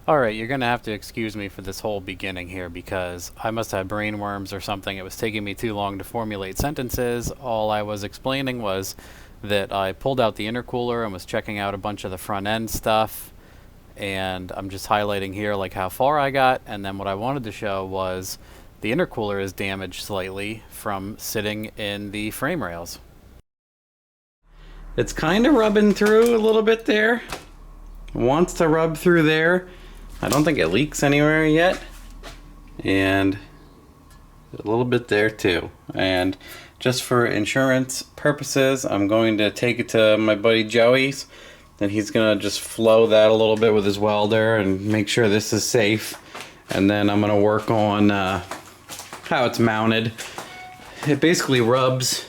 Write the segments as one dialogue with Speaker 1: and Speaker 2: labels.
Speaker 1: Alright, you're gonna have to excuse me for this whole beginning here because I must have brain worms or something. It was taking me too long to formulate sentences. All I was explaining was that I pulled out the intercooler and was checking out a bunch of the front end stuff, and I'm just highlighting here like how far I got, and then what I wanted to show was the intercooler is damaged slightly from sitting in the frame rails. It's kind of rubbing through a little bit there. Wants to rub through there. I don't think it leaks anywhere yet. And a little bit there too. And just for insurance purposes, I'm going to take it to my buddy Joey's. Then he's gonna just flow that a little bit with his welder and make sure this is safe. And then I'm gonna work on how it's mounted. It basically rubs.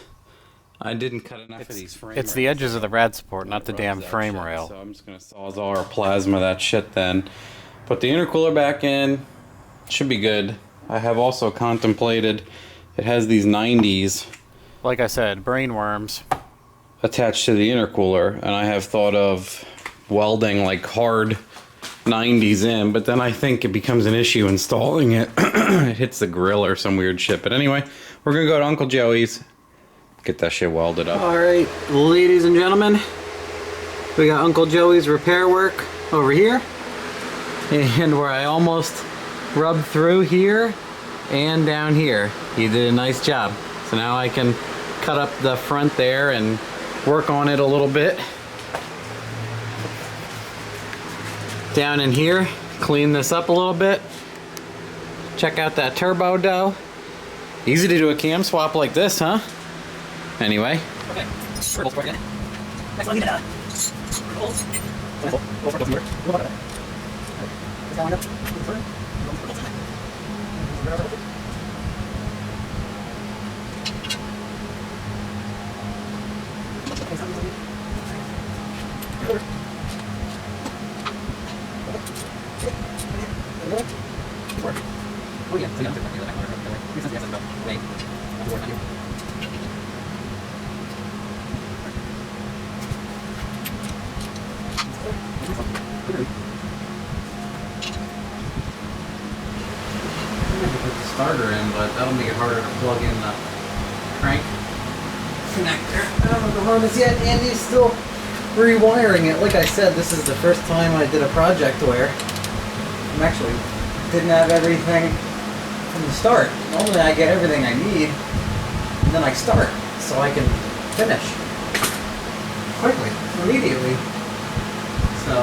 Speaker 1: I didn't cut enough of these frame rails. It's the edges of the rad support, not the damn frame rail. So I'm just gonna Sawzall or plasma that shit then. Put the intercooler back in. Should be good. I have also contemplated, it has these 90s. Like I said, brain worms. Attached to the intercooler, and I have thought of welding like hard 90s in, but then I think it becomes an issue installing it. It hits the grill or some weird shit. But anyway, we're gonna go to Uncle Joey's. Get that shit welded up. Alright, ladies and gentlemen, we got Uncle Joey's repair work over here, and where I almost rubbed through here and down here. He did a nice job. So now I can cut up the front there and work on it a little bit. Down in here, clean this up a little bit. Check out that turbo dough. Easy to do a cam swap like this, huh? Anyway. Okay. Put the starter in, but that'll make it harder to plug in the crank connector. I don't have the harness yet. Andy's still rewiring it. Like I said, this is the first time I did a project where I'm actually didn't have everything from the start. Normally I get everything I need and then I start so I can finish quickly, immediately. So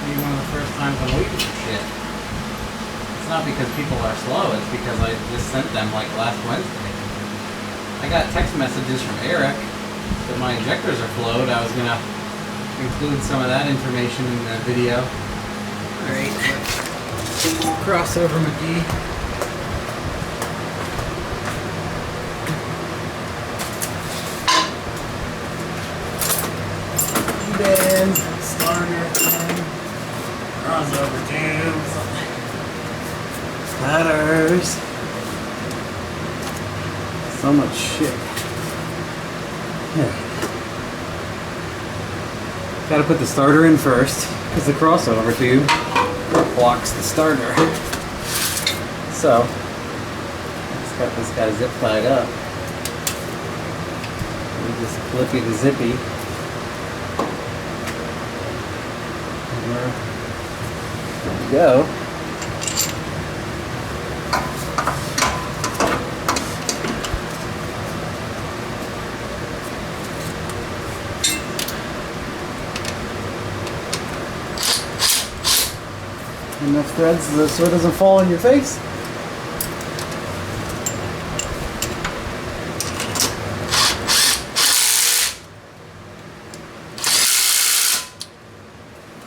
Speaker 1: maybe one of the first times I'm waiting for shit. It's not because people are slow, it's because I just sent them like last Wednesday. I got text messages from Eric that my injectors are flowed. I was gonna include some of that information in the video. Alright, crossover McGee. Then starter thing, crossover tubes, ladders, so much shit. Yeah. Gotta put the starter in first, because the crossover tube blocks the starter. So, just got this guy zip tied up. We just flippy the zippy. There we go. Enough threads so it doesn't fall in your face.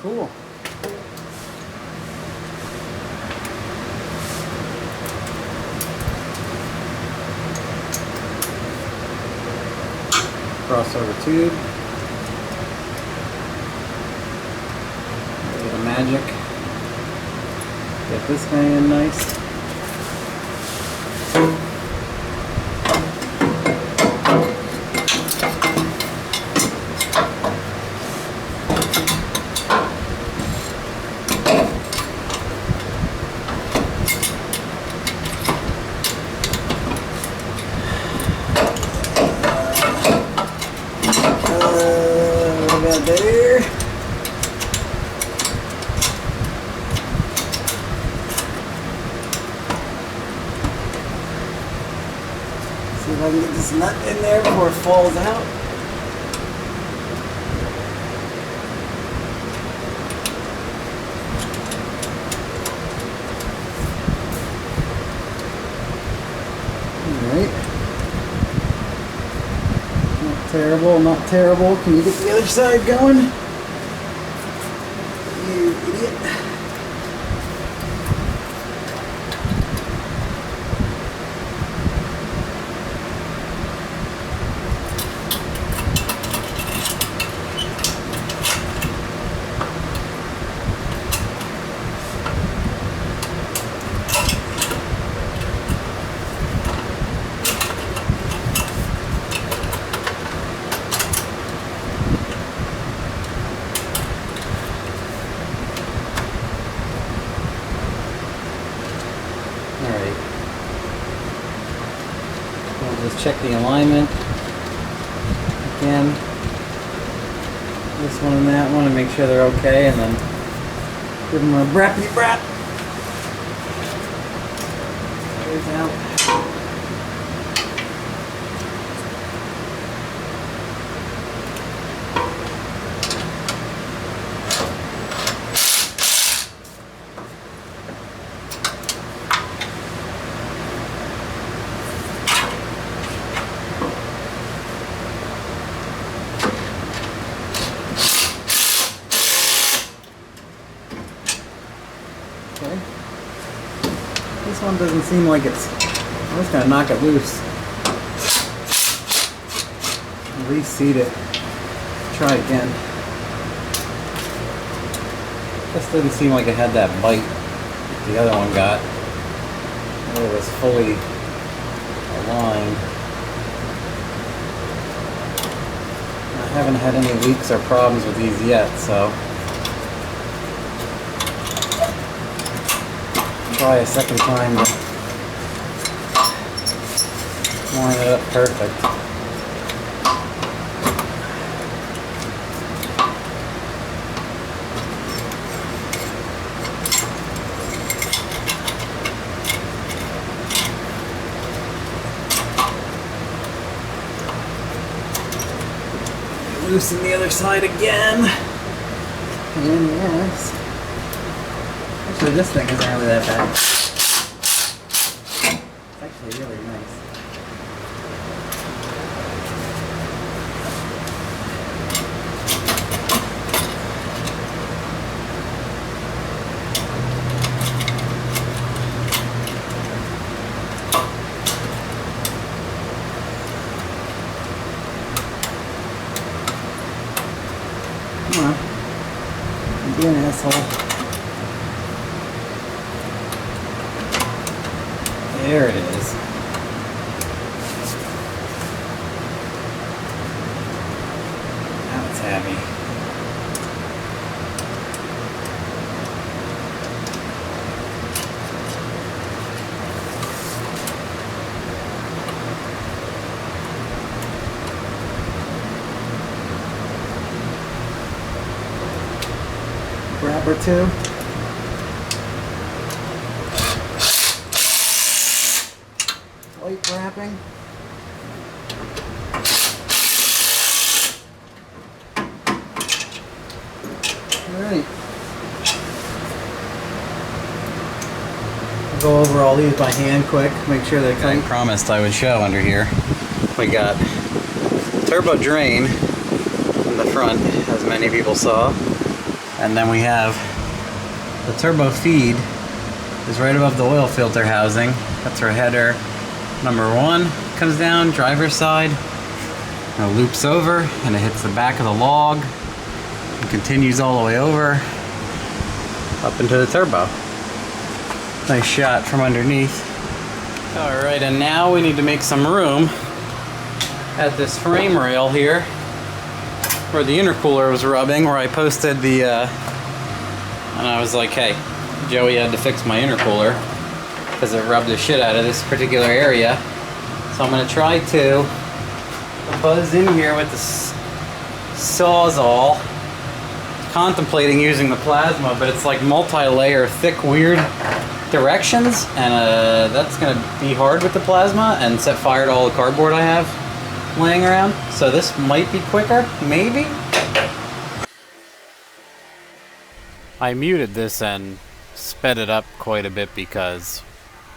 Speaker 1: Cool. Crossover tube. A little bit of magic. Get this guy in nice. if I can get this nut in there before it falls out. Alright. Not terrible, not terrible. Can you get the other side going? You idiot. Alright. We'll just check the alignment again. This one and that one and make sure they're okay, and then give them a brappy brap. There's out. Okay. This one doesn't seem like it's... I'm just gonna knock it loose. Reseat it. Try again. This didn't seem like it had that bite the other one got. It was fully aligned. I haven't had any leaks or problems with these yet, so try a second time to line it up perfect. Loosen the other side again. And yes. Actually, this thing isn't really that bad. It's actually really nice. Come on. Be an asshole. There it is. Now it's happy. Grab her too. Light wrapping. Alright. I'll go over all these by hand quick, make sure they're tight. I promised I would show under here. We got turbo drain in the front, as many people saw. And then we have the turbo feed is right above the oil filter housing. That's our header. Number one comes down, driver's side, and it loops over and it hits the back of the log and continues all the way over up into the turbo. Nice shot from underneath. Alright, and now we need to make some room at this frame rail here where the intercooler was rubbing, where I posted the, and I was like, hey, Joey had to fix my intercooler because it rubbed the shit out of this particular area. So I'm going to try to buzz in here with the Sawzall, contemplating using the plasma, but it's like multi-layer, thick, weird directions, and that's gonna be hard with the plasma and set fire to all the cardboard I have laying around. So this might be quicker, maybe? I muted this and sped it up quite a bit because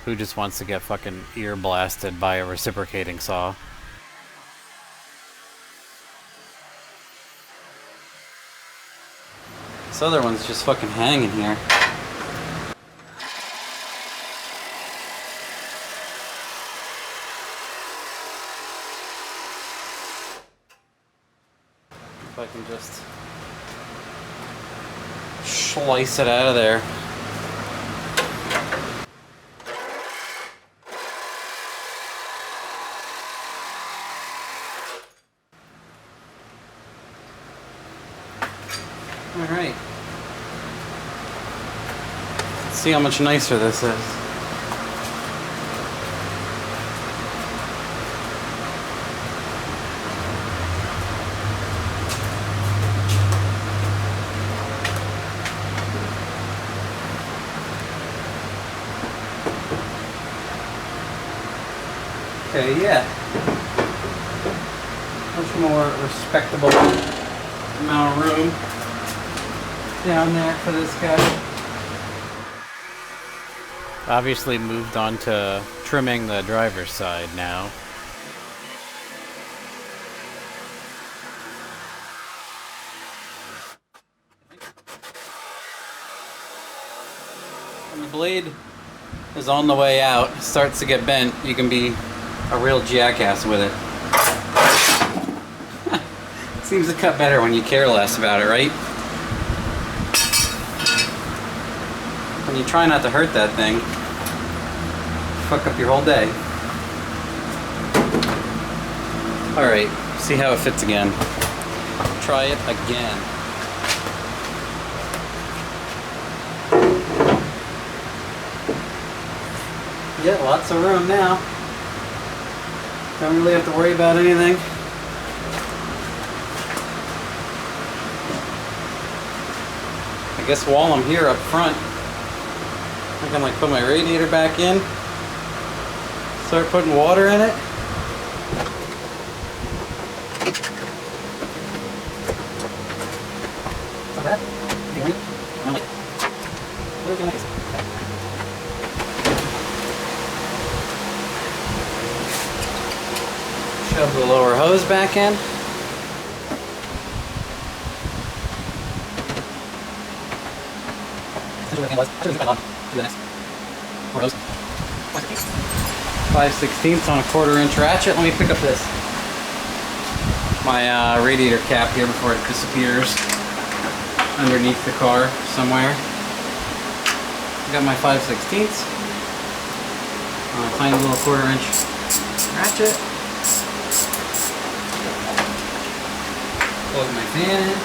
Speaker 1: who just wants to get fucking ear blasted by a reciprocating saw? This other one's just fucking hanging here. If I can just slice it out of there. Alright. Let's see how much nicer this is. Okay, yeah. Much more respectable amount of room down there for this guy. Obviously moved on to trimming the driver's side now. When the blade is on the way out, starts to get bent, you can be a real jackass with it. Seems to cut better when you care less about it, right? When you try not to hurt that thing, fuck up your whole day. Alright, see how it fits again. Try it again. Yeah, lots of room now. Don't really have to worry about anything. I guess while I'm here up front, I can like put my radiator back in, start putting water in it. Shove the lower hose back in. Five 5/16 on a 1/4 inch ratchet. Let me pick up my radiator cap here before it disappears underneath the car somewhere. Got my 5/16 on a tiny little 1/4 inch ratchet. Plug my fan in.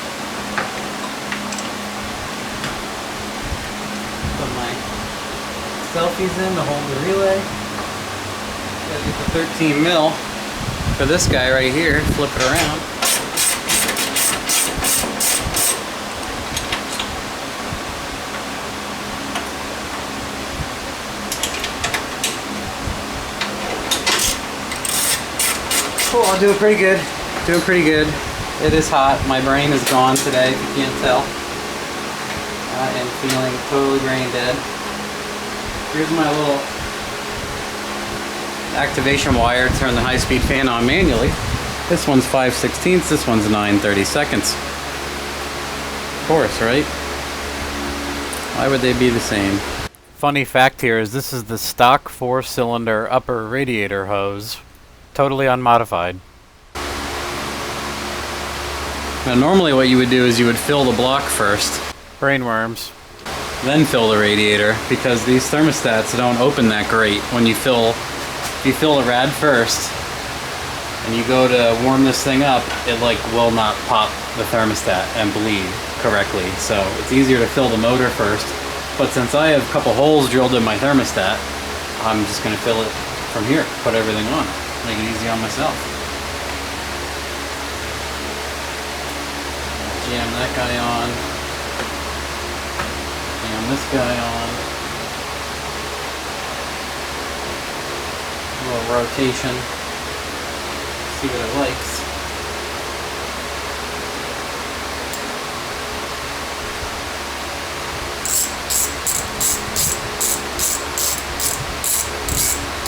Speaker 1: Put my selfies in to hold the relay. Gotta get the 13 mil for this guy right here. Flip it around. Cool, I'm doing pretty good. Doing pretty good. It is hot. My brain is gone today, if you can't tell. I am feeling totally brain dead. Here's my little activation wire to turn the high-speed fan on manually. This one's 5/16, this one's 9/32. Of course, right? Why would they be the same? Funny fact here is this is the stock 4-cylinder upper radiator hose. Totally unmodified. Now normally what you would do is you would fill the block first. Brainworms. Then fill the radiator, because these thermostats don't open that great when you fill. If you fill the rad first and you go to warm this thing up, it like will not pop the thermostat and bleed correctly. So it's easier to fill the motor first. But since I have a couple holes drilled in my thermostat, I'm just going to fill it from here, put everything on, make it easy on myself. Jam that guy on. Jam this guy on. rotation. See what it likes.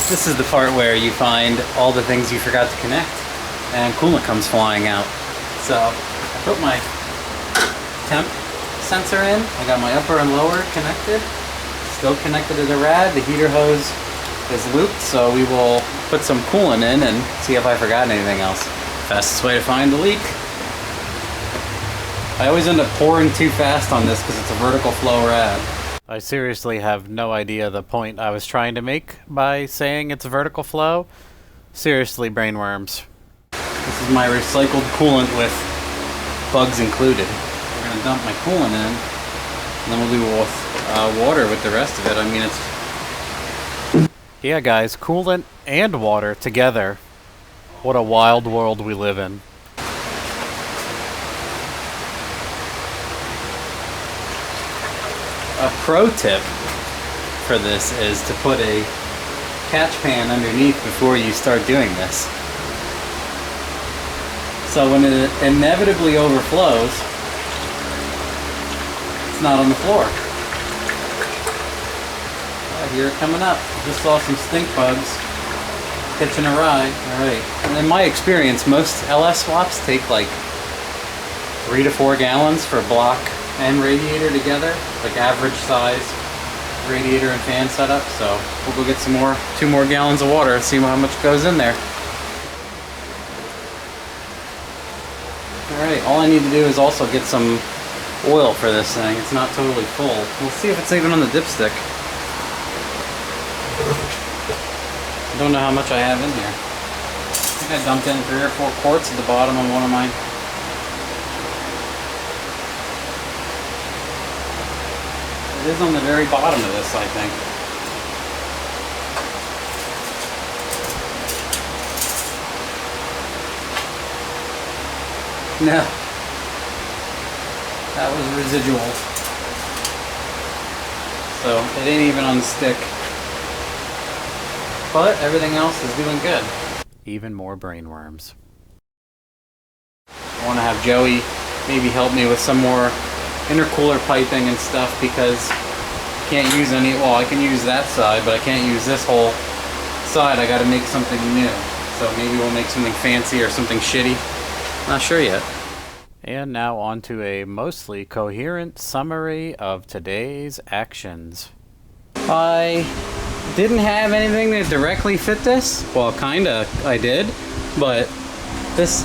Speaker 1: This is the part where you find all the things you forgot to connect and coolant comes flying out. So I put my temp sensor in. I got my upper and lower connected. Still connected to the rad. The heater hose is looped, so we will put some coolant in and see if I forgot anything else. Fastest way to find the leak. I always end up pouring too fast on this because it's a vertical flow rad. I seriously have no idea the point I was trying to make by saying it's vertical flow. Seriously, brainworms. This is my recycled coolant with bugs included. We're going to dump my coolant in, and then we'll do water with the rest of it. I mean, it's... Yeah, guys, coolant and water together. What a wild world we live in. A pro tip for this is to put a catch pan underneath before you start doing this. So when it inevitably overflows, it's not on the floor. I hear it coming up. Just saw some stink bugs hitching a ride. Alright. And in my experience, most LS swaps take like 3 to 4 gallons for block and radiator together, like average size radiator and fan setup. So we'll go get some more, 2 more gallons of water and see how much goes in there. Alright, all I need to do is also get some oil for this thing. It's not totally full. We'll see if it's even on the dipstick. I don't know how much I have in here. I think I dumped in 3 or 4 quarts at the bottom of one of mine. It is on the very bottom of this, I think. No. That was residual. So it ain't even on the stick. But everything else is doing good. Even more brainworms. I want to have Joey maybe help me with some more intercooler piping and stuff because I can't use any, well, I can use that side, but I can't use this whole side. I gotta make something new. So maybe we'll make something fancy or something shitty. Not sure yet. And now on to a mostly coherent summary of today's actions. I didn't have anything that directly fit this. Well, kinda, I did. But this,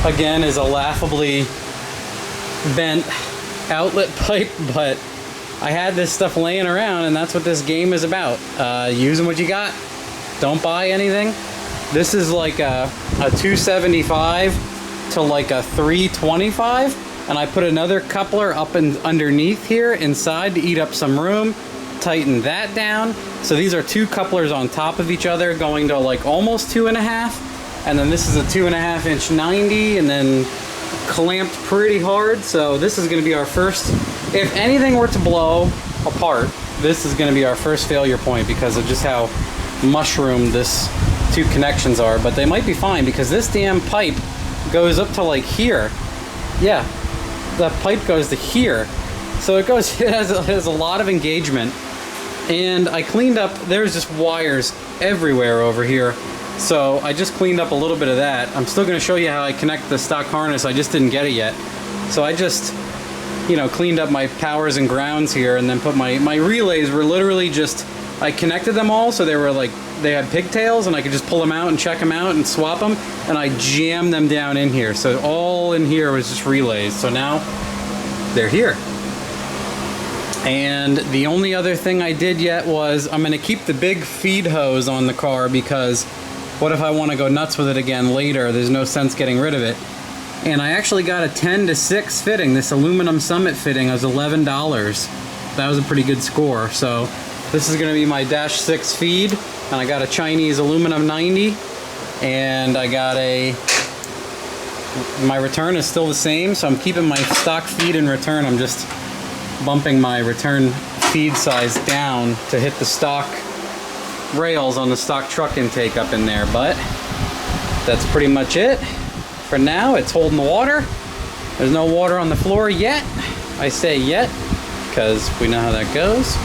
Speaker 1: again, is a laughably bent outlet pipe, but I had this stuff laying around, and that's what this game is about. Using what you got. Don't buy anything. This is like a 275 to like a 325, and I put another coupler up and underneath here inside to eat up some room. Tighten that down. So these are 2 couplers on top of each other going to like almost 2.5, and then this is a 2.5 inch 90, and then clamped pretty hard. So this is going to be our first, if anything were to blow apart, this is going to be our first failure point because of just how mushroomed this 2 connections are. But they might be fine because this damn pipe goes up to like here. Yeah, the pipe goes to here, so it goes, it has a lot of engagement. And I cleaned up, there's just wires everywhere over here. So I just cleaned up a little bit of that. I'm still going to show you how I connect the stock harness. I just didn't get it yet. So I just, you know, cleaned up my powers and grounds here, and then put my relays were literally just, I connected them all so they were like, they had pigtails, and I could just pull them out and check them out and swap them, and I jammed them down in here. So all in here was just relays. So now they're here. And the only other thing I did yet was I'm going to keep the big feed hose on the car because what if I want to go nuts with it again later? There's no sense getting rid of it. And I actually got a 10-to-6 fitting. This aluminum Summit fitting was $11. That was a pretty good score. So this is going to be my -6 feed. And I got a Chinese aluminum 90. And I got my return is still the same. So I'm keeping my stock feed in return. I'm just bumping my return feed size down to hit the stock rails on the stock truck intake up in there, but that's pretty much it. For now, it's holding the water. There's no water on the floor yet. I say yet, because we know how that goes.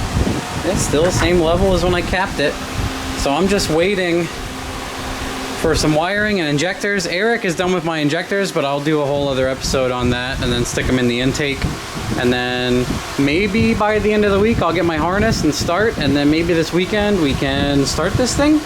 Speaker 1: It's still the same level as when I capped it. So I'm just waiting for some wiring and injectors. Eric is done with my injectors, but I'll do a whole other episode on that and then stick them in the intake. And then maybe by the end of the week, I'll get my harness and start. And then maybe this weekend we can start this thing.